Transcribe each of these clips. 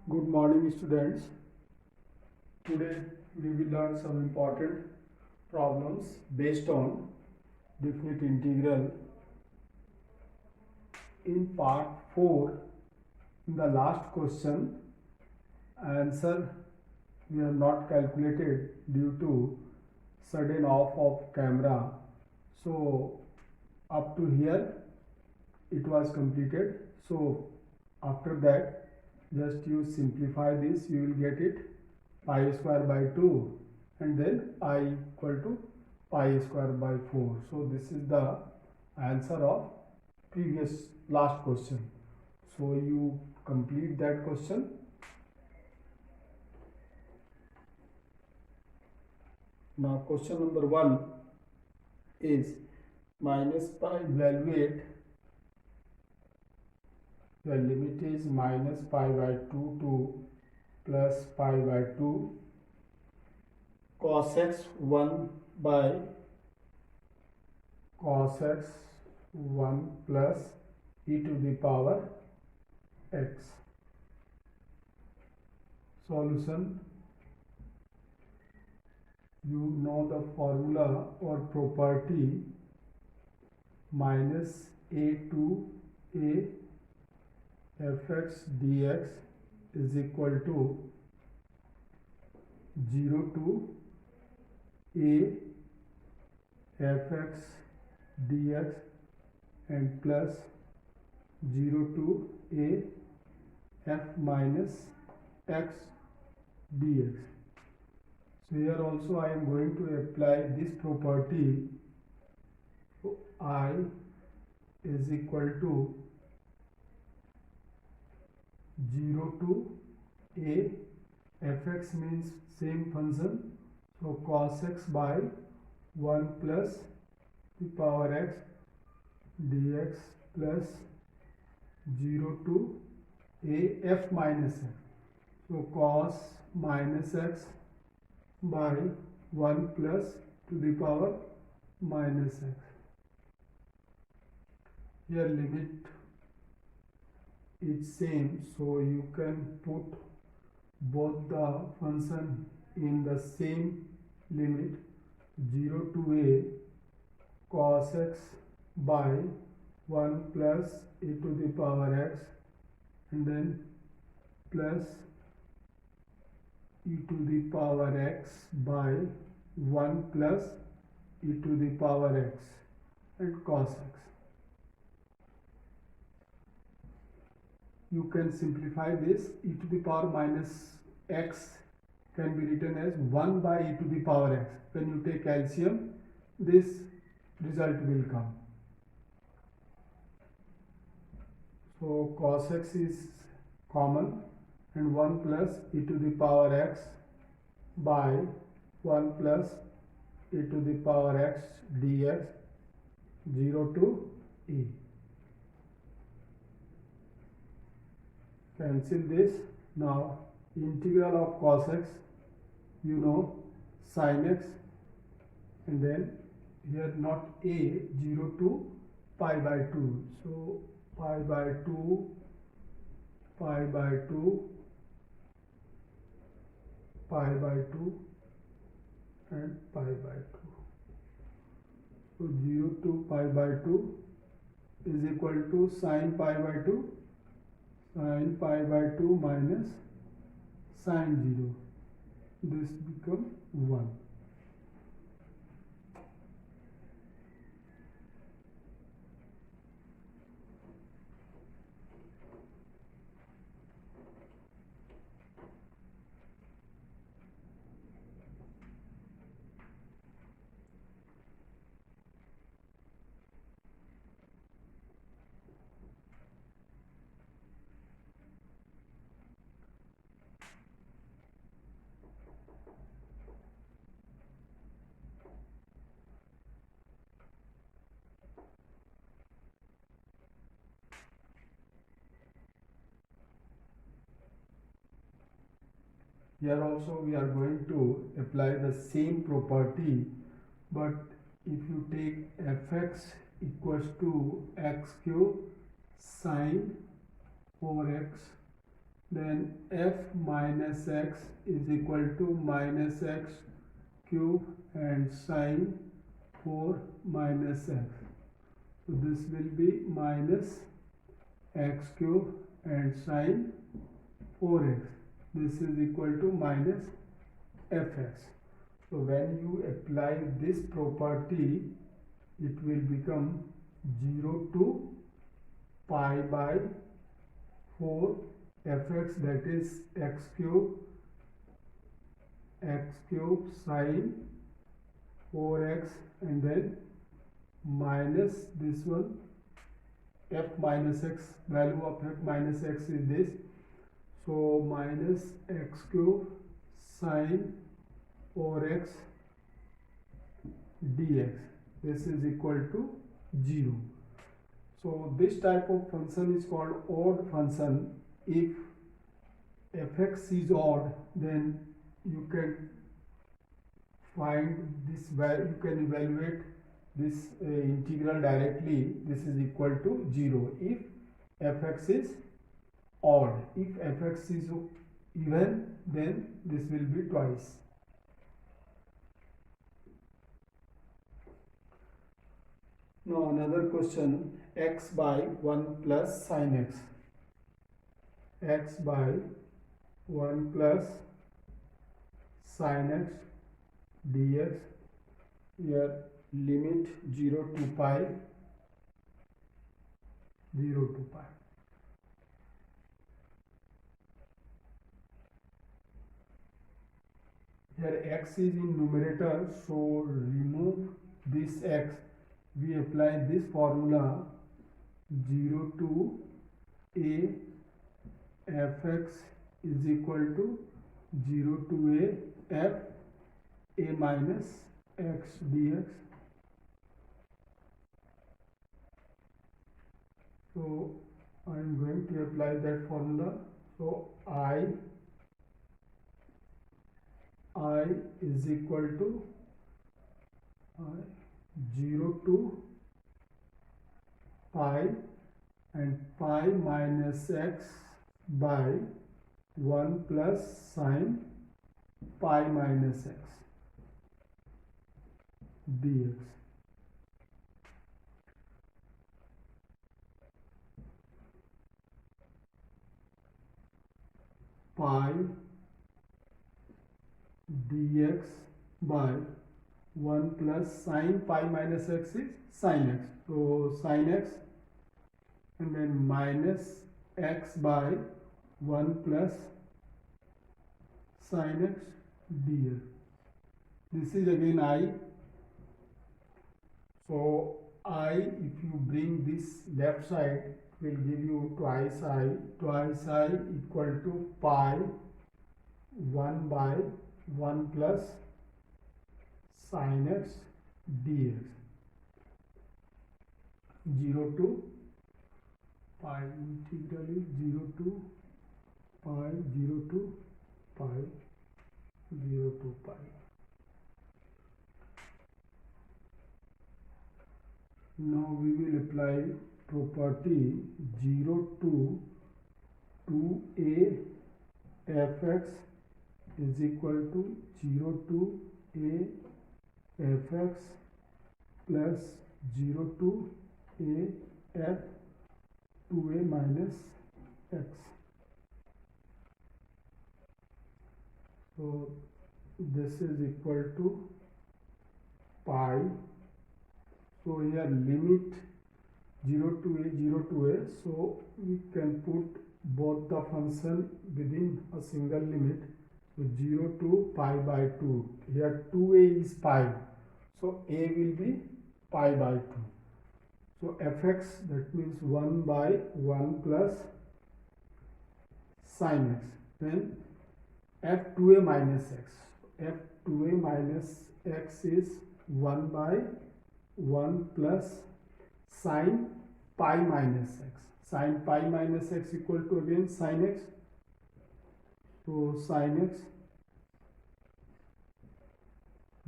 Good morning, students. Today we will learn some important problems based on definite integral. In part 4, in the last question, answer we have not calculated due to sudden off of camera. So up to here it was completed. So after that, just you simplify this, you will get it pi square by 2 and then I equal to pi square by 4. So this is the answer of previous last question. So you complete that question. Now question number 1 is minus pi, evaluate. The limit is minus pi by 2 to plus pi by 2 cos x 1 by cos x 1 plus e to the power x. Solution. You know the formula or property minus a to a fx dx is equal to 0 to a fx dx and plus 0 to a f minus x dx. So here also I am going to apply this property. So I is equal to 0 to a fx means same function, so cos x by 1 plus the power x dx plus 0 to a f minus x, so cos minus x by 1 plus to the power minus x. Here limit is same, so you can put both the function in the same limit. 0 to a cos x by 1 plus e to the power x and then plus e to the power x by 1 plus e to the power x and cos x. You can simplify this. E to the power minus x can be written as 1 by e to the power x. When you take LCM, this result will come. So cos x is common and 1 plus e to the power x by 1 plus e to the power x dx 0 to e. Cancel this. Now integral of cos x, you know, sin x, and then here not a, 0 to pi by 2, so pi by 2, pi by 2, pi by 2 and pi by 2. So 0 to pi by 2 is equal to sin pi by 2, sin pi by 2 minus sin 0. This become 1. Here also we are going to apply the same property, but if you take fx equals to x cube sin 4x then f minus x is equal to minus x cube and sine 4 minus x. So this will be minus x cube and sine 4x. This is equal to minus fx. So when you apply this property, it will become 0 to pi by 4 fx, that is x cube sine 4x, and then minus this one f minus x, value of f minus x is this, so minus x cube sine 4x dx. This is equal to 0. So this type of function is called odd function. If fx is odd, then you can find this value, you can evaluate this integral directly. This is equal to 0 if fx is odd. If fx is even, then this will be twice. Now another question, x by 1 plus sin x. X by 1 plus sin x dx. Here limit 0 to pi, 0 to pi. Here x is in numerator, so remove this x. We apply this formula, 0 to a fx is equal to 0 to a minus x dx. So I am going to apply that formula. So I is equal to 0 to pi, and pi minus x by 1 plus sine pi minus x dx. Pi dx by 1 plus sine pi minus x is sin x. So sin x, and then minus x by 1 plus sin x dx. This is again I. So I, if you bring this left side, will give you twice I. Twice I equal to pi 1 by 1 plus sin x dx. 0 to pi, integral is 0 to pi, 0 to pi, 0 to pi. Now we will apply property 0 to 2a fx is equal to 0 to a fx plus 0 to a f 2a minus x. So this is equal to pi. So here limit 0 to a, 0 to a, so we can put both the function within a single limit. So 0 to pi by 2. Here 2a is pi, so a will be pi by 2. So fx, that means 1 by 1 plus sin x. Then f2a minus x. f2a minus x is 1 by 1 plus sin pi minus x. Sin pi minus x equal to again sin x. So sin x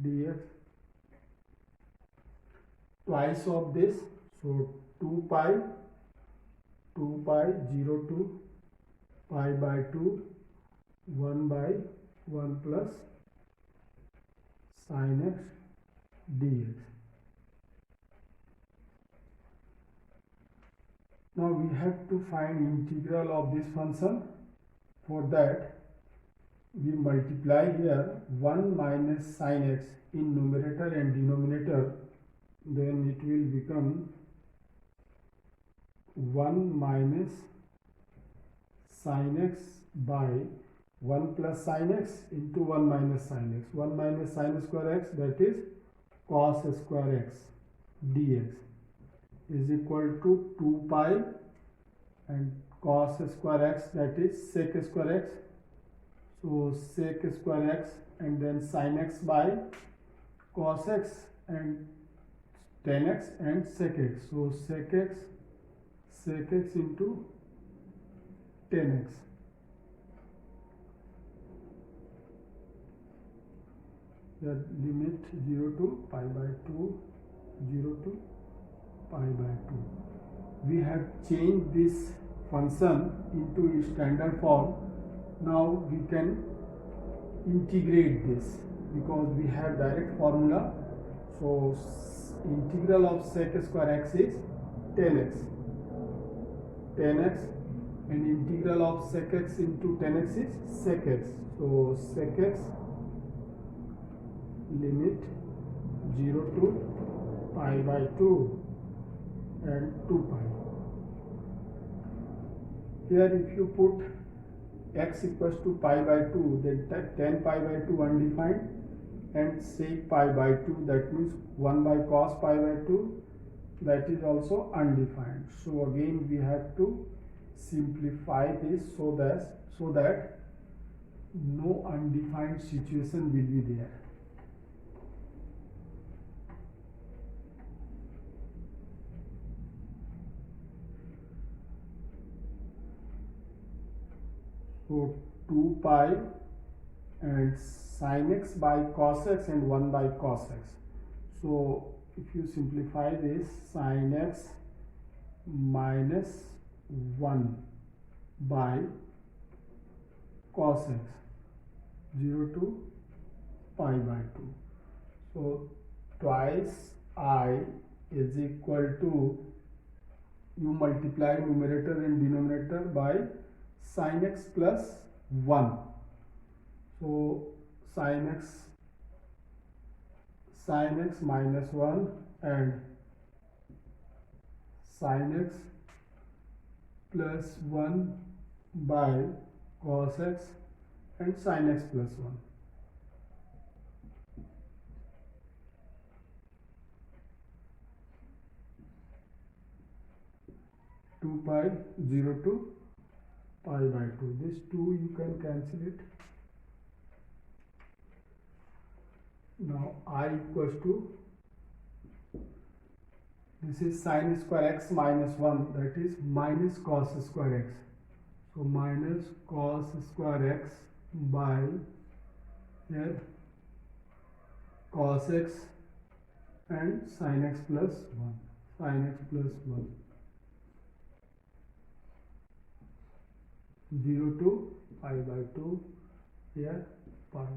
dx. Twice of this, so 2 pi 0 to pi by 2 1 by 1 plus sin x dx. Now we have to find integral of this function. For that we multiply here 1 minus sin x in numerator and denominator, then it will become 1 minus sin x by 1 plus sin x into 1 minus sin x. 1 minus sin square x, that is cos square x dx, is equal to 2 pi and cos square x, that is sec square x. So sec square x and then sin x by cos x and tan x and sec x. So sec x into tan x. The limit 0 to pi by 2, 0 to pi by 2. We have changed this function into standard form. Now we can integrate this because we have direct formula. So integral of sec square x is tan x, and integral of sec x into tan x is sec x. So sec x limit 0 to pi by 2 and 2 pi. Here if you put x equals to pi by 2, then tan pi by 2 undefined, and sec pi by 2, that means 1 by cos pi by 2, that is also undefined. So again we have to simplify this so that no undefined situation will be there. So 2 pi and sin x by cos x and 1 by cos x. So if you simplify this, sin x minus 1 by cos x, 0 to pi by 2. So twice I is equal to, you multiply numerator and denominator by sin x plus 1. So sin x minus 1 and sin x plus 1 by cos x and sin x plus 1. Two pi 0 to pi by 2. This 2 you can cancel it. Now I equals to, this is sin square x minus 1, that is minus cos square x. So minus cos square x by here cos x and sin x plus 1. Sin x plus 1. 0 to pi by 2, here pi.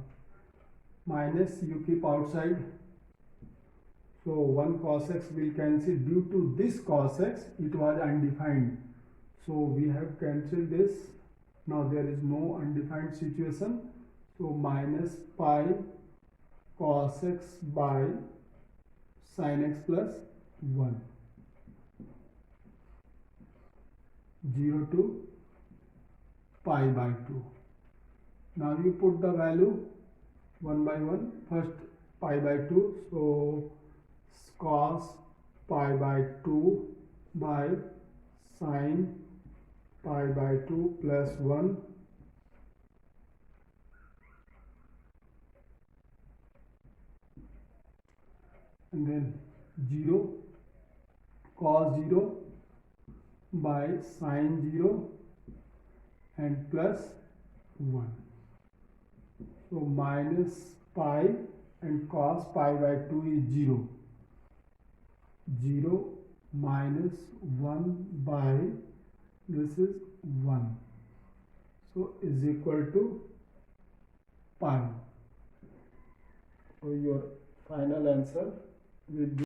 Minus you keep outside, so 1 cos x will cancel. Due to this cos x, it was undefined, so we have cancelled this. Now there is no undefined situation, so minus pi cos x by sin x plus 1, 0 to pi by 2. Now you put the value 1 by 1, first pi by 2, so cos pi by 2 by sin pi by 2 plus 1 and then 0 cos 0 by sin 0 and plus 1. So minus pi and cos pi by 2 is 0. 0 minus 1 by, this is 1. So is equal to pi. So your final answer will be